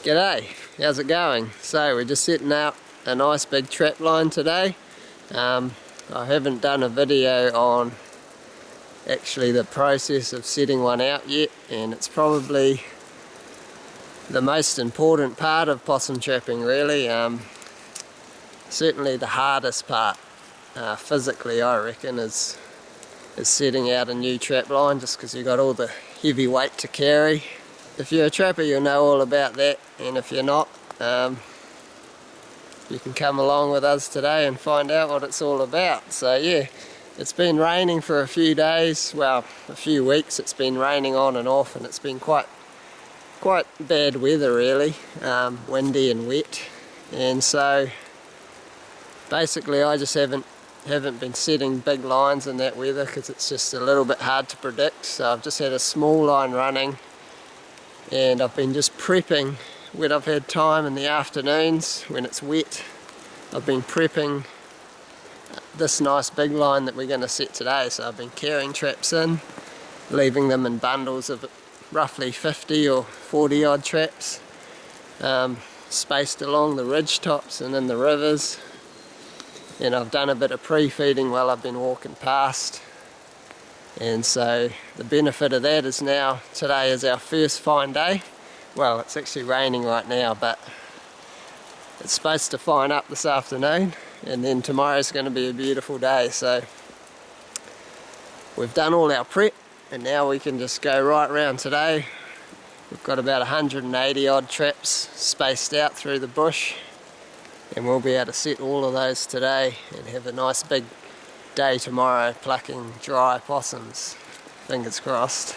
G'day, how's it going? So we're just setting out a nice big trap line today. I haven't done a video on actually the process of setting one out yet, and it's probably the most important part of possum trapping really. Certainly the hardest part physically, I reckon, is setting out a new trap line, just because you've got all the heavy weight to carry. If you're a trapper, you'll know all about that, and if you're not, you can come along with us today and find out what it's all about. So yeah, it's been raining for a few days, well, a few weeks. It's been raining on and off, and it's been quite bad weather really, windy and wet. And so basically I just haven't been setting big lines in that weather, because it's just a little bit hard to predict. So I've just had a small line running, and I've been just prepping when I've had time in the afternoons when it's wet. I've been prepping this nice big line that we're going to set today. So I've been carrying traps in, leaving them in bundles of roughly 50 or 40 odd traps, spaced along the ridge tops and in the rivers. And I've done a bit of pre-feeding while I've been walking past. And so the benefit of that is now today is our first fine day. Well, it's actually raining right now, but it's supposed to fine up this afternoon, and then tomorrow's going to be a beautiful day. So we've done all our prep, and now we can just go right round today. We've got about 180 odd traps spaced out through the bush, and we'll be able to set all of those today and have a nice big day tomorrow plucking dry possums, fingers crossed.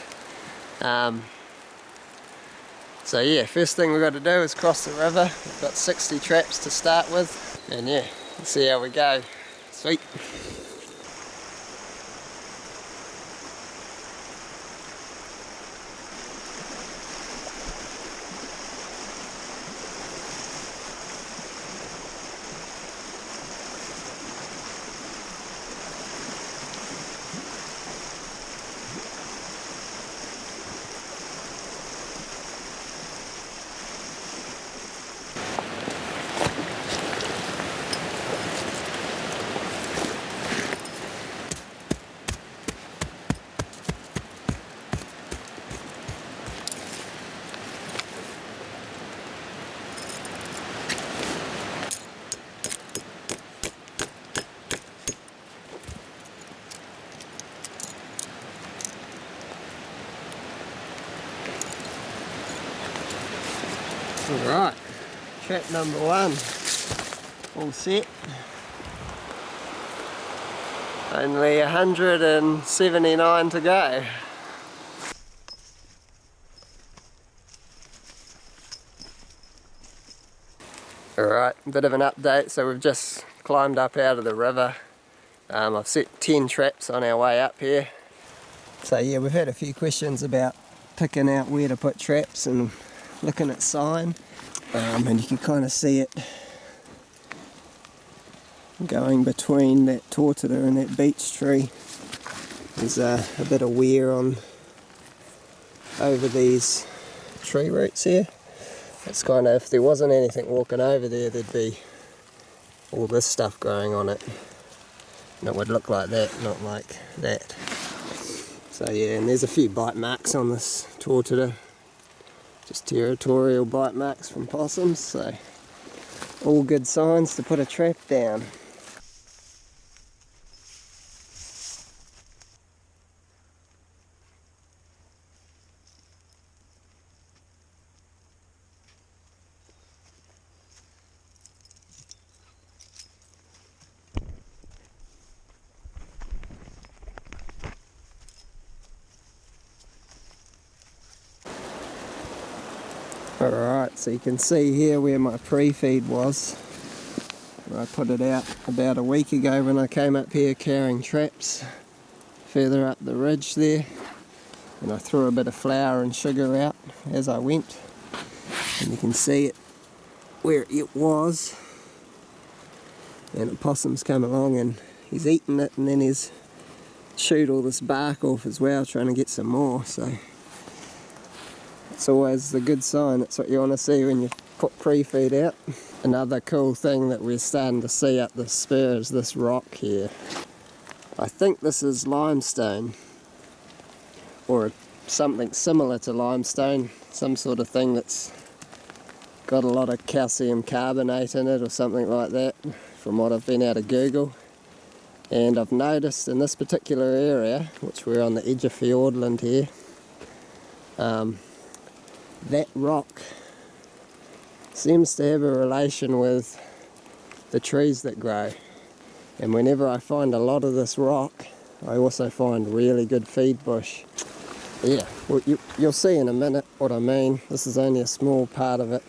So yeah, first thing we've got to do is cross the river. We've got 60 traps to start with, and yeah, let's see how we go. Sweet. Alright, trap number one, all set. Only 179 to go. Alright, a bit of an update. So we've just climbed up out of the river. I've set 10 traps on our way up here. So yeah, we've had a few questions about picking out where to put traps and looking at sign, and you can kind of see it going between that tortola and that beech tree. There's a bit of wear on over these tree roots here. It's kind of, if there wasn't anything walking over there, there'd be all this stuff growing on it, and it would look like that, not like that. So yeah, and there's a few bite marks on this tortola, just territorial bite marks from possums, so all good signs to put a trap down. Alright, so you can see here where my pre-feed was. I put it out about a week ago when I came up here carrying traps further up the ridge there, and I threw a bit of flour and sugar out as I went, and you can see it where it was, and the possum's come along and he's eaten it, and then he's chewed all this bark off as well, trying to get some more. So It's always a good sign. That's what you want to see when you put pre-feed out. Another cool thing that we're starting to see up the spur is this rock here. I think this is limestone, or something similar to limestone, some sort of thing that's got a lot of calcium carbonate in it or something like that, from what I've been able to Google. And I've noticed in this particular area, which we're on the edge of Fiordland here, that rock seems to have a relation with the trees that grow. And whenever I find a lot of this rock, I also find really good feed bush. Yeah, well, you'll see in a minute what I mean. This is only a small part of it.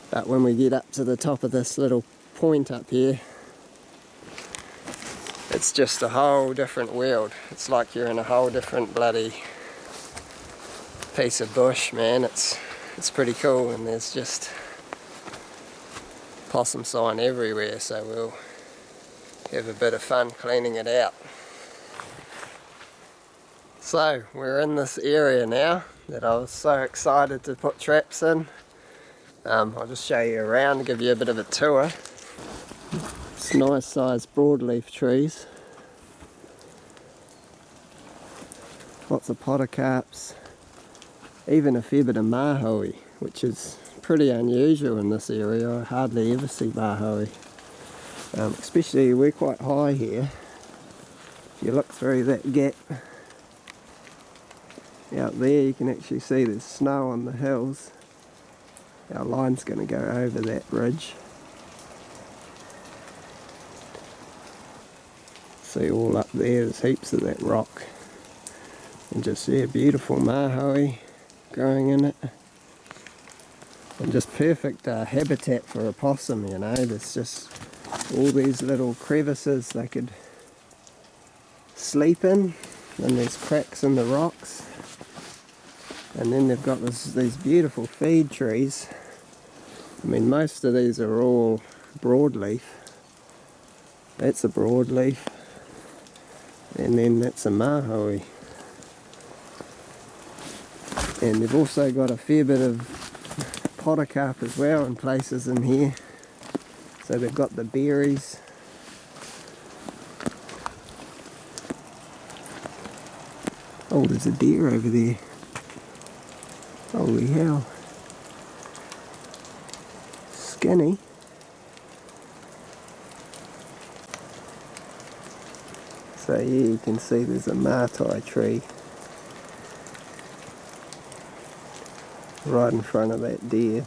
But when we get up to the top of this little point up here, it's just a whole different world. It's like you're in a whole different bloody piece of bush, man. It's pretty cool, and there's just possum sign everywhere, so we'll have a bit of fun cleaning it out. So we're in this area now that I was so excited to put traps in. I'll just show you around and give you a bit of a tour. It's nice sized broadleaf trees. Lots of podocarps. Even a fair bit of mahoe, which is pretty unusual in this area. I hardly ever see mahoe. Especially we're quite high here. If you look through that gap out there, you can actually see there's snow on the hills. Our line's going to go over that ridge. See all up there, there's heaps of that rock. And just, yeah, beautiful mahoe growing in it. And just perfect habitat for a possum, you know. There's just all these little crevices they could sleep in, and there's cracks in the rocks. And then they've got these beautiful feed trees. I mean, most of these are all broadleaf. That's a broadleaf. And then that's a mahoe. And they've also got a fair bit of podocarp as well in places in here. So they've got the berries. Oh, there's a deer over there. Holy hell. Skinny. So yeah, you can see there's a martai tree right in front of that deer.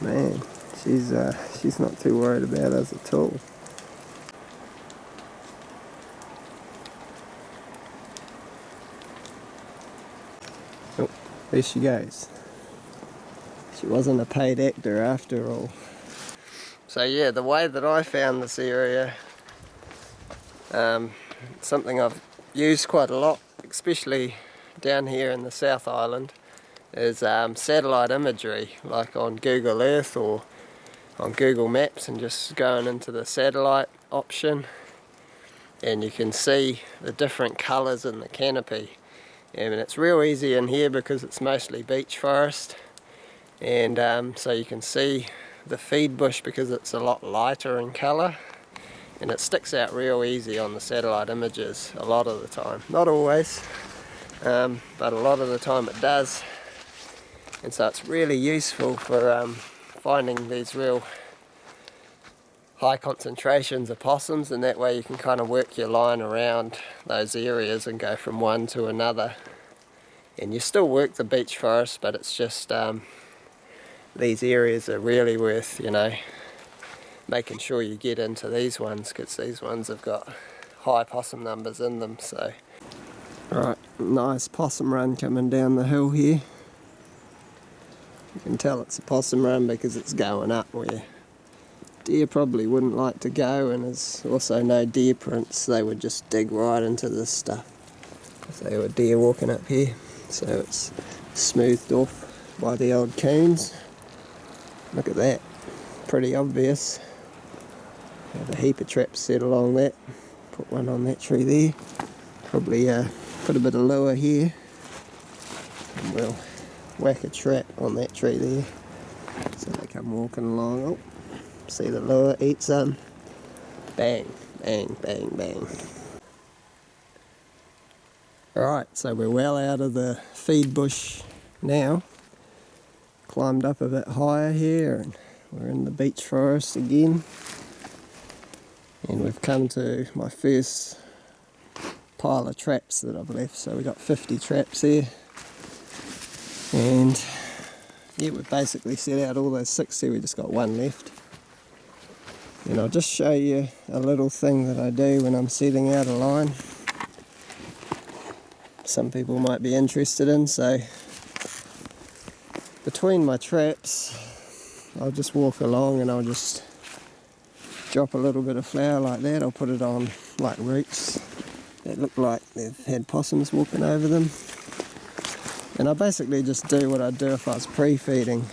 Man, she's not too worried about us at all. Oh, there she goes. She wasn't a paid actor after all. So yeah, the way that I found this area, something I've used quite a lot, especially down here in the South Island, is satellite imagery, like on Google Earth or on Google Maps, and just going into the satellite option, and you can see the different colours in the canopy. And it's real easy in here because it's mostly beech forest, and so you can see the feed bush because it's a lot lighter in colour, and it sticks out real easy on the satellite images a lot of the time. Not always, but a lot of the time it does. And so it's really useful for finding these real high concentrations of possums, and that way you can kind of work your line around those areas and go from one to another. And you still work the beech forest, but it's just these areas are really worth, you know, making sure you get into these ones, because these ones have got high possum numbers in them. So, alright, nice possum run coming down the hill here. You can tell it's a possum run because it's going up where deer probably wouldn't like to go, and there's also no deer prints. They would just dig right into this stuff if they were deer walking up here. So it's smoothed off by the old cones. Look at that, pretty obvious. Have a heap of traps set along that. Put one on that tree there. Probably put a bit of lure here. And we'll whack a trap on that tree there. So they come walking along. Oh, see the lure, eat some. Bang, bang, bang, bang. Alright, so we're well out of the feed bush now. Climbed up a bit higher here and we're in the beech forest again. And we've come to my first pile of traps that I've left. So we've got 50 traps here. And yeah, we've basically set out all those 60, we just got one left. And I'll just show you a little thing that I do when I'm setting out a line. Some people might be interested in, so between my traps I'll just walk along and I'll just drop a little bit of flour like that. I'll put it on like roots that look like they've had possums walking over them. And I basically just do what I'd do if I was pre-feeding.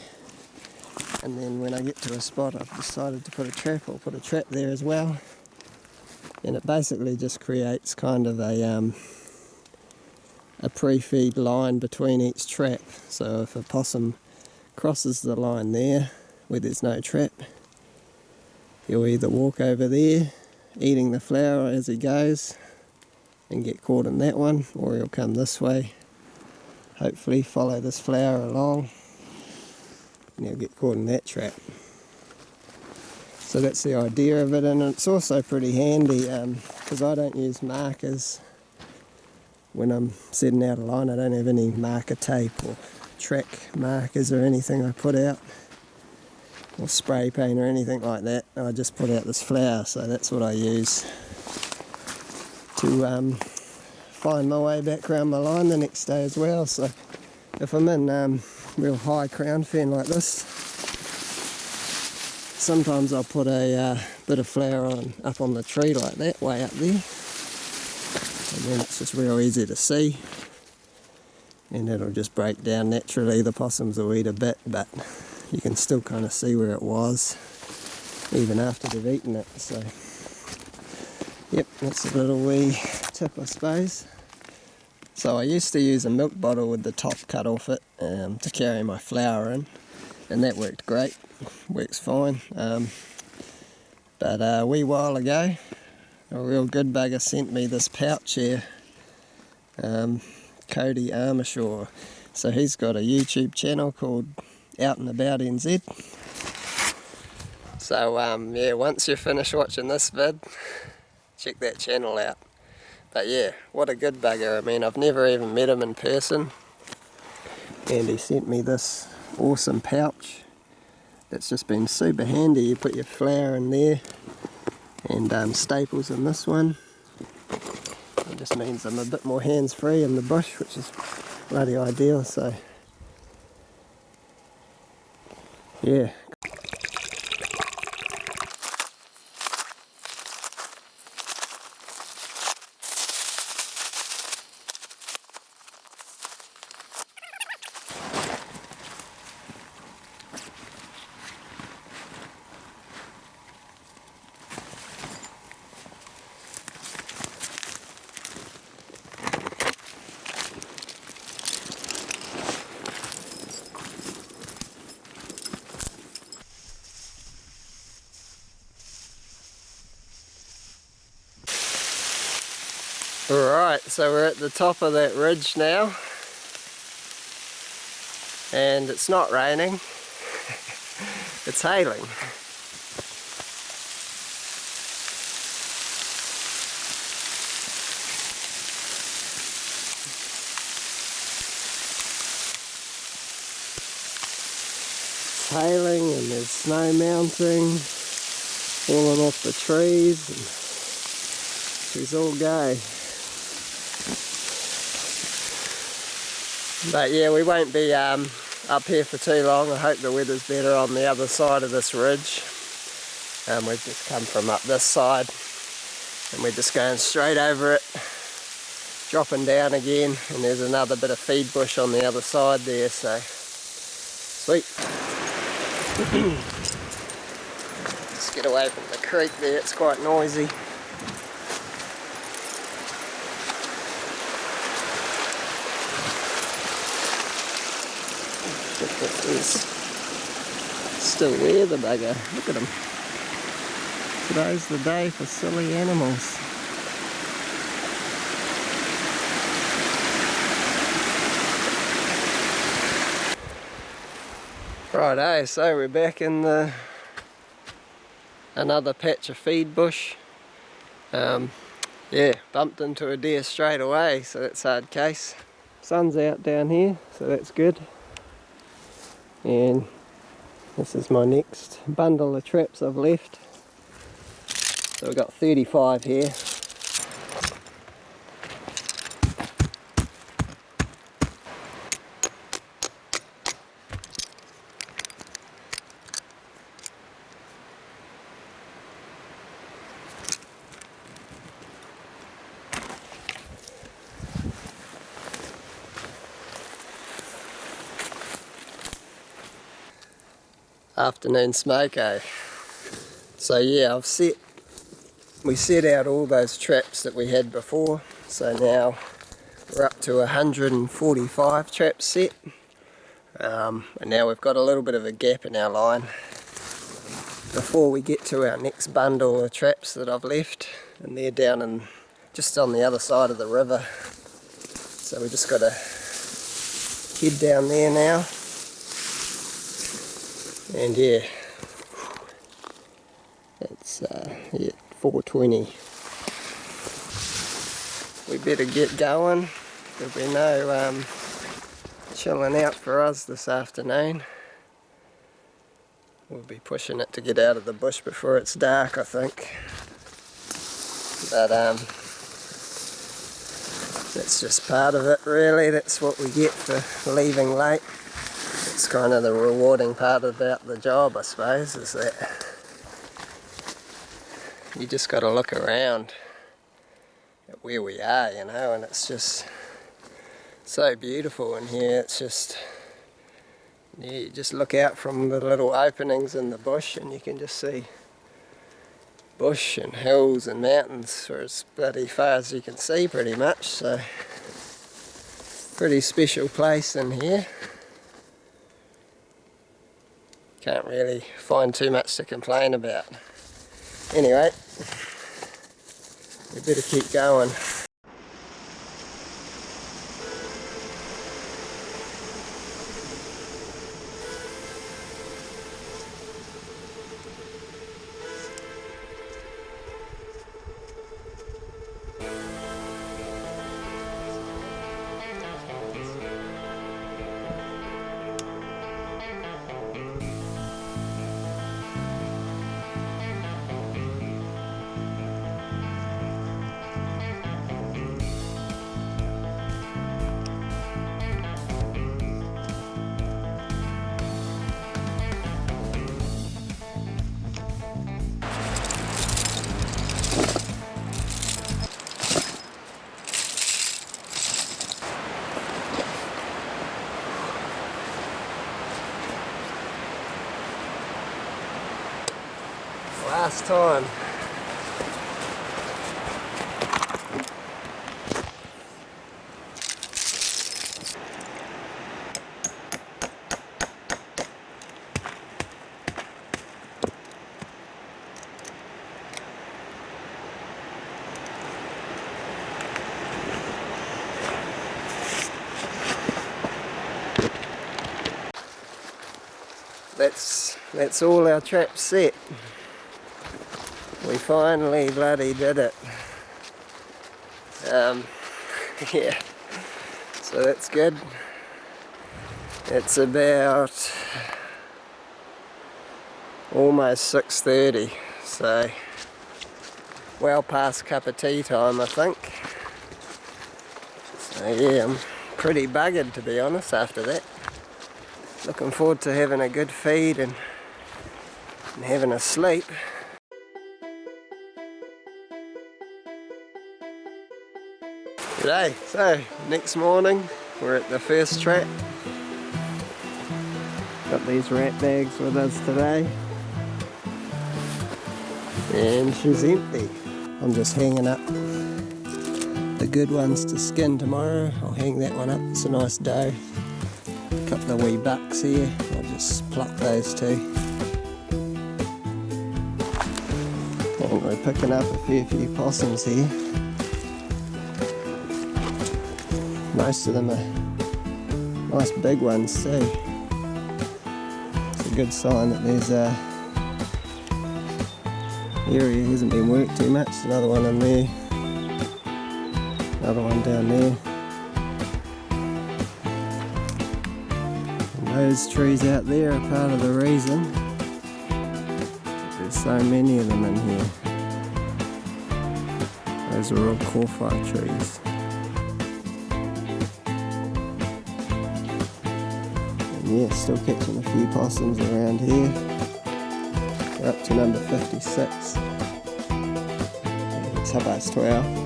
And then when I get to a spot I've decided to put a trap, I'll put a trap there as well. And it basically just creates kind of a pre-feed line between each trap. So if a possum crosses the line there where there's no trap, he'll either walk over there eating the flour as he goes and get caught in that one, or he'll come this way, hopefully follow this flour along, and he'll get caught in that trap. So that's the idea of it, and it's also pretty handy because I don't use markers when I'm setting out a line. I don't have any marker tape or track markers or anything I put out, or spray paint or anything like that. I just put out this flour, so that's what I use to find my way back around my line the next day as well. So if I'm in real high crown fen like this, sometimes I'll put a bit of flour up on the tree like that, way up there, and then it's just real easy to see, and it'll just break down naturally. The possums will eat a bit, but you can still kind of see where it was even after they've eaten it. So yep, that's a little wee tip, I suppose. So I used to use a milk bottle with the top cut off it to carry my flour in, and that worked great, works fine. But a wee while ago, a real good bugger sent me this pouch here, Cody Armishaw. So he's got a YouTube channel called Out and About NZ. So yeah, once you finish watching this vid, check that channel out. But yeah, what a good bugger. I mean, I've never even met him in person, and he sent me this awesome pouch that's just been super handy. You put your flour in there and staples in this one. It just means I'm a bit more hands-free in the bush, which is bloody ideal. So yeah. Alright, so we're at the top of that ridge now, and it's not raining, it's hailing. It's hailing and there's snow mounting, falling off the trees, and she's all go. But yeah, we won't be up here for too long. I hope the weather's better on the other side of this ridge. We've just come from up this side and we're just going straight over it, dropping down again, and there's another bit of feed bush on the other side there, so sweet. Just Let's get away from the creek there, it's quite noisy. He's still there, the bugger. Look at him. Today's the day for silly animals. Righto, so we're back in another patch of feed bush. Yeah, bumped into a deer straight away, so that's hard case. Sun's out down here, so that's good. And this is my next bundle of traps I've left. So we've got 35 here. Afternoon smoke, eh? So yeah, we set out all those traps that we had before, so now we're up to 145 traps set, and now we've got a little bit of a gap in our line before we get to our next bundle of traps that I've left, and they're down just on the other side of the river, so we just got to head down there now. And yeah, it's 4:20. We better get going. There'll be no chilling out for us this afternoon. We'll be pushing it to get out of the bush before it's dark, I think. But that's just part of it, really. That's what we get for leaving late. It's kind of the rewarding part about the job, I suppose, is that you just got to look around at where we are, you know, and it's just so beautiful in here. It's just, yeah, you just look out from the little openings in the bush and you can just see bush and hills and mountains for as bloody far as you can see, pretty much. So, pretty special place in here. Can't really find too much to complain about. Anyway, we better keep going. Last time. That's all our traps set. We finally bloody did it. Yeah, so that's good. It's about almost 6:30, so well past cup of tea time, I think. So yeah, I'm pretty buggered, to be honest, after that. Looking forward to having a good feed and having a sleep. G'day, so next morning we're at the first trap. Got these rat bags with us today. And she's empty. I'm just hanging up the good ones to skin tomorrow. I'll hang that one up, it's a nice doe. A couple of wee bucks here, I'll just pluck those two. And we're picking up a fair few possums here. Most of them are nice big ones too. It's a good sign that there's a area hasn't been worked too much. Another one in there. Another one down there. And those trees out there are part of the reason there's so many of them in here. Those are all kowhai trees. And yeah, still catching a few possums around here. We're up to number 56. It's half past 12.